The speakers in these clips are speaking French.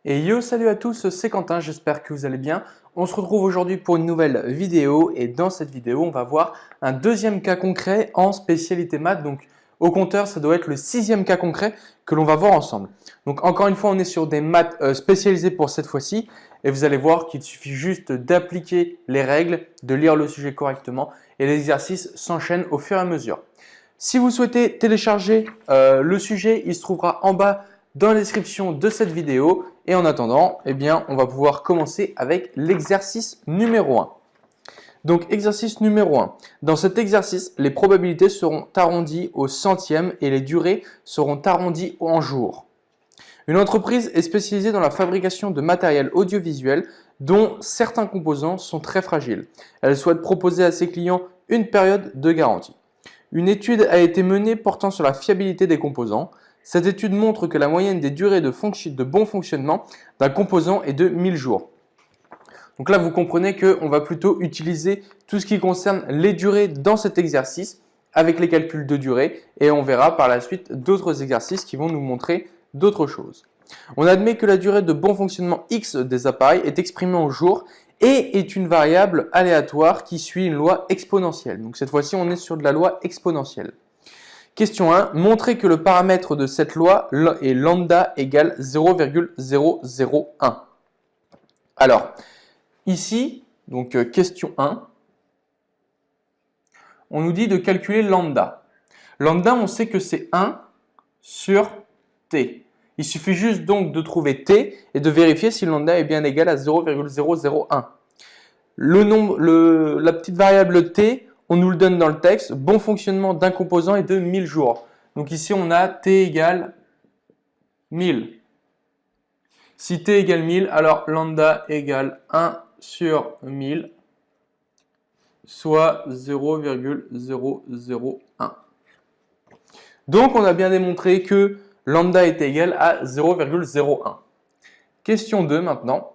Et yo, salut à tous, c'est Quentin, j'espère que vous allez bien. On se retrouve aujourd'hui pour une nouvelle vidéo et dans cette vidéo, on va voir un deuxième cas concret en spécialité maths. Donc au compteur, ça doit être le sixième cas concret que l'on va voir ensemble. Donc encore une fois, on est sur des maths spécialisées pour cette fois-ci et vous allez voir qu'il suffit juste d'appliquer les règles, de lire le sujet correctement et les exercices s'enchaînent au fur et à mesure. Si vous souhaitez télécharger le sujet, il se trouvera en bas dans la description de cette vidéo. Et en attendant, eh bien, on va pouvoir commencer avec l'exercice numéro 1. Donc, exercice numéro 1. Dans cet exercice, les probabilités seront arrondies au centième et les durées seront arrondies en jours. Une entreprise est spécialisée dans la fabrication de matériel audiovisuel dont certains composants sont très fragiles. Elle souhaite proposer à ses clients une période de garantie. Une étude a été menée portant sur la fiabilité des composants. Cette étude montre que la moyenne des durées de bon fonctionnement d'un composant est de 1000 jours. Donc là, vous comprenez qu'on va plutôt utiliser tout ce qui concerne les durées dans cet exercice avec les calculs de durée et on verra par la suite d'autres exercices qui vont nous montrer d'autres choses. On admet que la durée de bon fonctionnement X des appareils est exprimée en jours et est une variable aléatoire qui suit une loi exponentielle. Donc cette fois-ci, on est sur de la loi exponentielle. Question 1. Montrez que le paramètre de cette loi est lambda égale 0,001. Alors, ici, donc question 1, on nous dit de calculer lambda. Lambda, on sait que c'est 1 sur t. Il suffit juste donc de trouver t et de vérifier si lambda est bien égal à 0,001. La petite variable t, on nous le donne dans le texte, bon fonctionnement d'un composant est de 1000 jours. Donc ici, on a t égale 1000. Si t égale 1000, alors lambda égale 1 sur 1000, soit 0,001. Donc, on a bien démontré que lambda est égal à 0,01. Question 2 maintenant.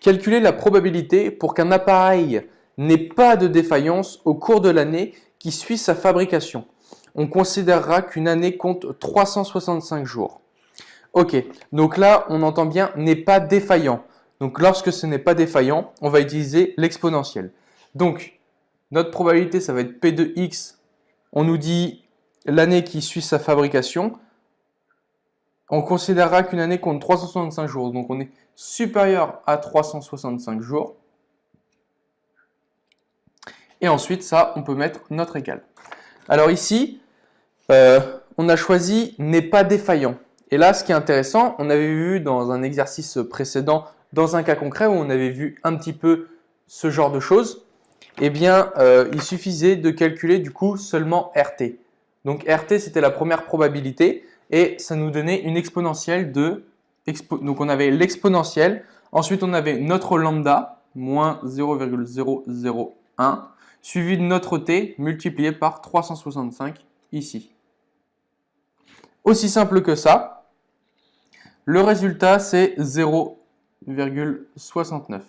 Calculez la probabilité pour qu'un appareil n'ait pas de défaillance au cours de l'année qui suit sa fabrication. On considérera qu'une année compte 365 jours. Ok, donc là, on entend bien n'est pas défaillant. Donc lorsque ce n'est pas défaillant, on va utiliser l'exponentielle. Donc, notre probabilité, ça va être P de X. On nous dit l'année qui suit sa fabrication. On considérera qu'une année compte 365 jours. Donc, on est supérieur à 365 jours. Et ensuite, ça, on peut mettre notre égal. Alors ici, on a choisi n'est pas défaillant. Et là, ce qui est intéressant, on avait vu dans un exercice précédent, dans un cas concret où on avait vu un petit peu ce genre de choses, eh bien, il suffisait de calculer du coup seulement RT. Donc RT, c'était la première probabilité et ça nous donnait une exponentielle de… Donc on avait l'exponentielle, ensuite on avait notre lambda, moins 0,001, suivi de notre t multiplié par 365 ici. Aussi simple que ça, le résultat c'est 0,69.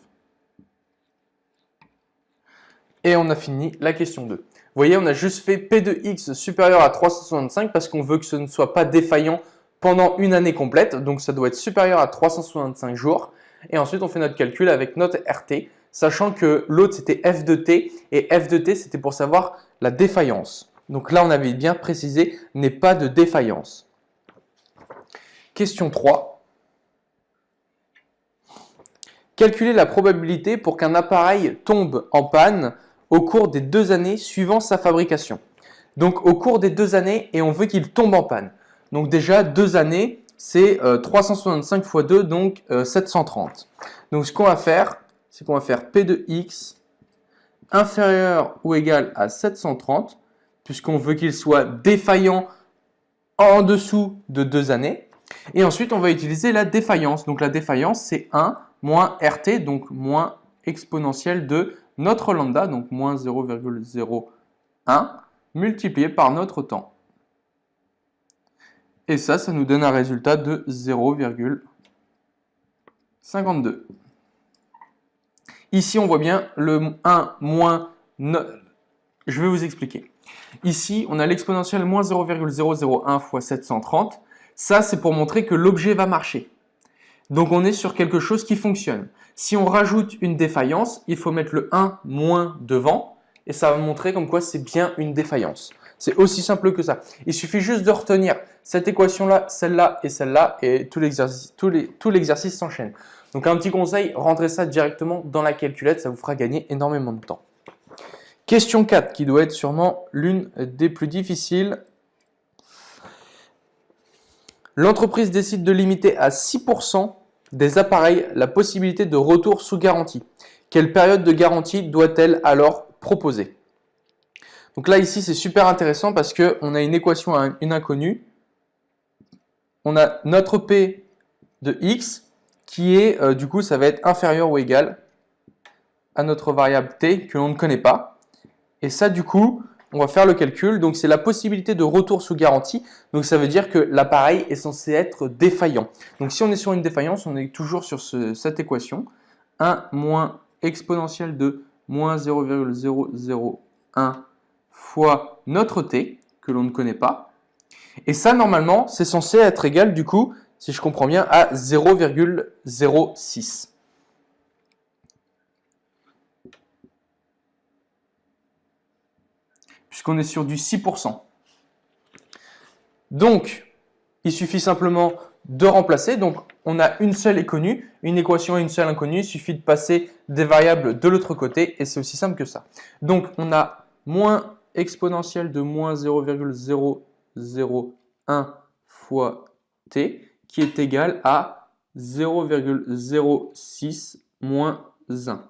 Et on a fini la question 2. Vous voyez, on a juste fait P de X supérieur à 365 parce qu'on veut que ce ne soit pas défaillant pendant une année complète. Donc ça doit être supérieur à 365 jours. Et ensuite, on fait notre calcul avec notre RT, sachant que l'autre c'était F de T et F de T c'était pour savoir la défaillance. Donc là, on avait bien précisé n'est pas de défaillance. Question 3. Calculer la probabilité pour qu'un appareil tombe en panne au cours des 2 années suivant sa fabrication. Donc au cours des 2 années et on veut qu'il tombe en panne. Donc déjà 2 années, c'est 365 fois 2, donc 730. Donc ce qu'on va faire, c'est qu'on va faire P de X inférieur ou égal à 730, puisqu'on veut qu'il soit défaillant en dessous de 2 années. Et ensuite, on va utiliser la défaillance. Donc la défaillance, c'est 1 moins RT, donc moins exponentielle de notre lambda, donc moins 0,01, multiplié par notre temps. Et ça nous donne un résultat de 0,52. Ici, on voit bien le 1 moins… Je vais vous expliquer. Ici, on a l'exponentielle moins 0,001 fois 730. Ça, c'est pour montrer que l'objet va marcher. Donc on est sur quelque chose qui fonctionne. Si on rajoute une défaillance, il faut mettre le 1 moins devant et ça va montrer comme quoi c'est bien une défaillance. C'est aussi simple que ça. Il suffit juste de retenir cette équation-là, celle-là et tout l'exercice s'enchaîne. Donc un petit conseil, rentrez ça directement dans la calculette, ça vous fera gagner énormément de temps. Question 4 qui doit être sûrement l'une des plus difficiles. L'entreprise décide de limiter à 6% des appareils la possibilité de retour sous garantie. Quelle période de garantie doit-elle alors proposer? Donc là, ici, c'est super intéressant parce qu'on a une équation à une inconnue. On a notre P de X qui est, du coup, ça va être inférieur ou égal à notre variable T que l'on ne connaît pas. Et ça, du coup, on va faire le calcul. Donc, c'est la possibilité de retour sous garantie. Donc, ça veut dire que l'appareil est censé être défaillant. Donc, si on est sur une défaillance, on est toujours sur cette équation. 1 moins exponentielle de moins 0,001 fois notre t, que l'on ne connaît pas. Et ça, normalement, c'est censé être égal, du coup, si je comprends bien, à 0,06. Puisqu'on est sur du 6%. Donc, il suffit simplement de remplacer. Donc, on a une seule inconnue, une équation et une seule inconnue. Il suffit de passer des variables de l'autre côté et c'est aussi simple que ça. Donc, on a moins exponentielle de moins 0,001 fois t qui est égal à 0,06 moins 1.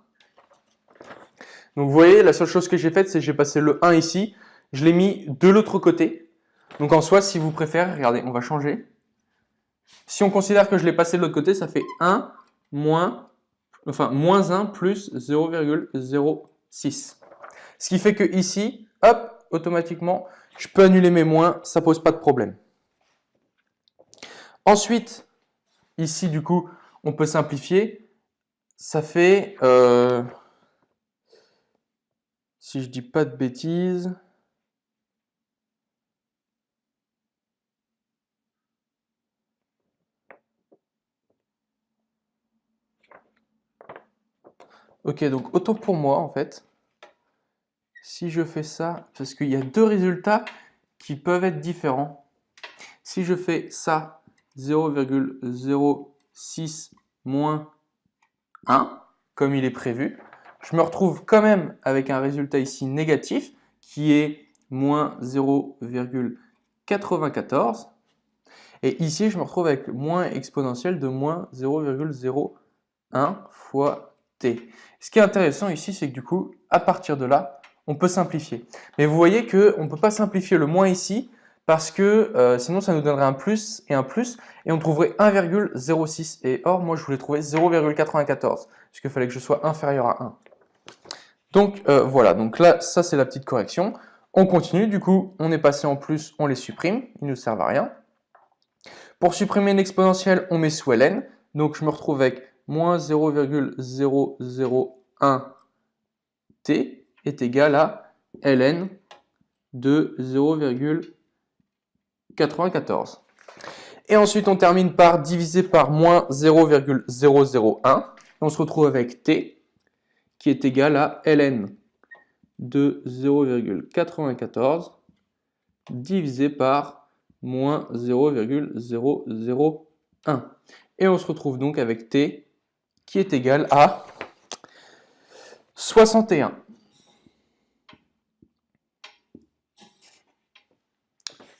Donc vous voyez, la seule chose que j'ai faite, c'est que j'ai passé le 1 ici, je l'ai mis de l'autre côté. Donc en soi, si vous préférez, regardez, on va changer. Si on considère que je l'ai passé de l'autre côté, ça fait 1 moins 1 plus 0,06. Ce qui fait que ici, hop, automatiquement, je peux annuler mes moins, ça ne pose pas de problème. Ensuite, ici, du coup, on peut simplifier. Ça fait, si je dis pas de bêtises, ok, donc autant pour moi, en fait, si je fais ça, parce qu'il y a deux résultats qui peuvent être différents. Si je fais ça, 0,06 moins 1, comme il est prévu, je me retrouve quand même avec un résultat ici négatif, qui est moins 0,94. Et ici, je me retrouve avec moins exponentielle de moins 0,01 fois t. Ce qui est intéressant ici, c'est que du coup, à partir de là, on peut simplifier. Mais vous voyez qu'on ne peut pas simplifier le moins ici, parce que sinon, ça nous donnerait un plus, et on trouverait 1,06. Et or, moi, je voulais trouver 0,94, puisqu'il fallait que je sois inférieur à 1. Donc, voilà. Donc là, ça, c'est la petite correction. On continue. Du coup, on est passé en plus, on les supprime. Ils ne nous servent à rien. Pour supprimer une exponentielle, on met sous ln. Donc, je me retrouve avec moins 0,001 t est égal à ln de 0,94. Et ensuite, on termine par diviser par moins 0,001. On se retrouve avec t qui est égal à ln de 0,94 divisé par moins 0,001. Et on se retrouve donc avec t qui est égal à 61.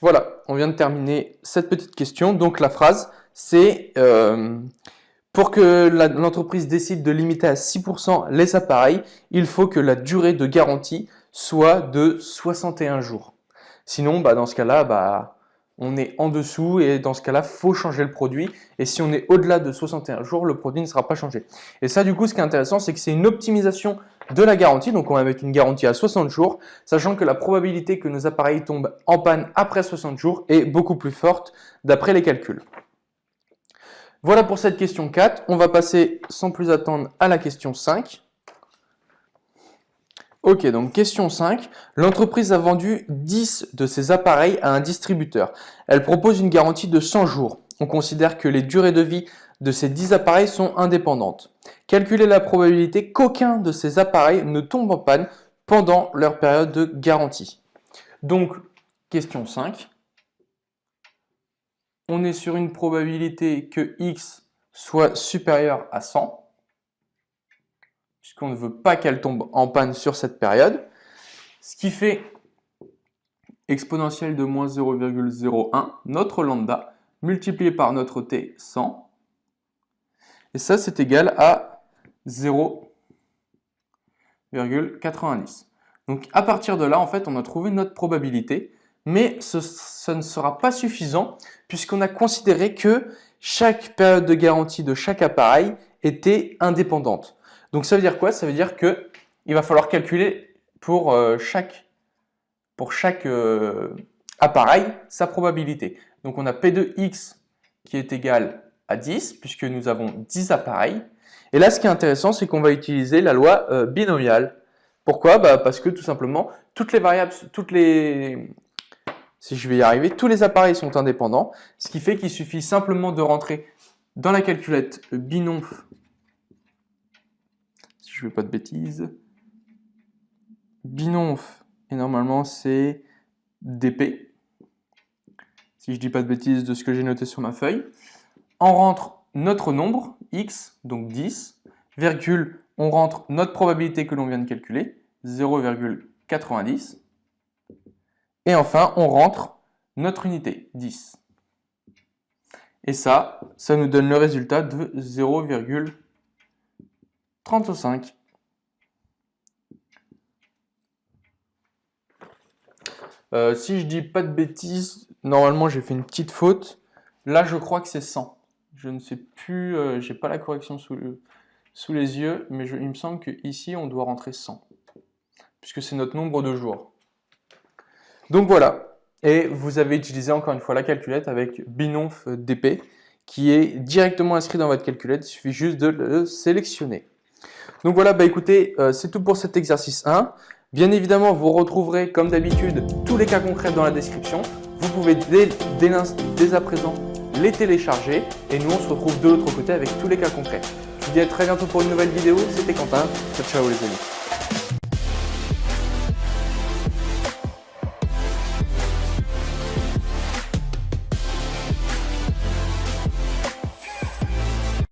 Voilà, on vient de terminer cette petite question. Donc la phrase, c'est pour que l'entreprise décide de limiter à 6% les appareils, il faut que la durée de garantie soit de 61 jours. Sinon, dans ce cas-là, on est en dessous et dans ce cas-là, il faut changer le produit. Et si on est au-delà de 61 jours, le produit ne sera pas changé. Et ça, du coup, ce qui est intéressant, c'est que c'est une optimisation de la garantie. Donc, on va mettre une garantie à 60 jours, sachant que la probabilité que nos appareils tombent en panne après 60 jours est beaucoup plus forte d'après les calculs. Voilà pour cette question 4. On va passer sans plus attendre à la question 5. Ok, donc question 5. L'entreprise a vendu 10 de ses appareils à un distributeur. Elle propose une garantie de 100 jours. on considère que les durées de vie de ces 10 appareils sont indépendantes. Calculez la probabilité qu'aucun de ces appareils ne tombe en panne pendant leur période de garantie. Donc, question 5. On est sur une probabilité que x soit supérieur à 100, puisqu'on ne veut pas qu'elle tombe en panne sur cette période, ce qui fait exponentielle de moins 0,01, notre lambda, multiplié par notre t 100, et ça c'est égal à 0,90. Donc à partir de là, en fait, on a trouvé notre probabilité, mais ça ne sera pas suffisant puisqu'on a considéré que chaque période de garantie de chaque appareil était indépendante. Donc ça veut dire quoi? Ça veut dire qu'il va falloir calculer pour chaque appareil sa probabilité. Donc on a P de x qui est égal à 10 puisque nous avons 10 appareils. Et là, ce qui est intéressant, c'est qu'on va utiliser la loi binomiale. Pourquoi? Parce que tout simplement, toutes les variables, si je vais y arriver, tous les appareils sont indépendants, ce qui fait qu'il suffit simplement de rentrer dans la calculette binonf, si je ne fais pas de bêtises, binonf, et normalement c'est dp, si je ne dis pas de bêtises de ce que j'ai noté sur ma feuille. On rentre notre nombre, x, donc 10, virgule, on rentre notre probabilité que l'on vient de calculer, 0,90. Et enfin, on rentre notre unité, 10. Et ça nous donne le résultat de 0,35. Si je dis pas de bêtises, normalement j'ai fait une petite faute. Là, je crois que c'est 100. Je ne sais plus, j'ai pas la correction sous les yeux, mais il me semble qu'ici, on doit rentrer 100, puisque c'est notre nombre de jours. Donc voilà, et vous avez utilisé encore une fois la calculette avec binonf dp, qui est directement inscrit dans votre calculette, il suffit juste de le sélectionner. Donc voilà, écoutez, c'est tout pour cet exercice 1. Bien évidemment, vous retrouverez comme d'habitude tous les cas concrets dans la description. Vous pouvez dès à présent les télécharger et nous on se retrouve de l'autre côté avec tous les cas concrets. Je vous dis à très bientôt pour une nouvelle vidéo, c'était Quentin, ciao ciao les amis.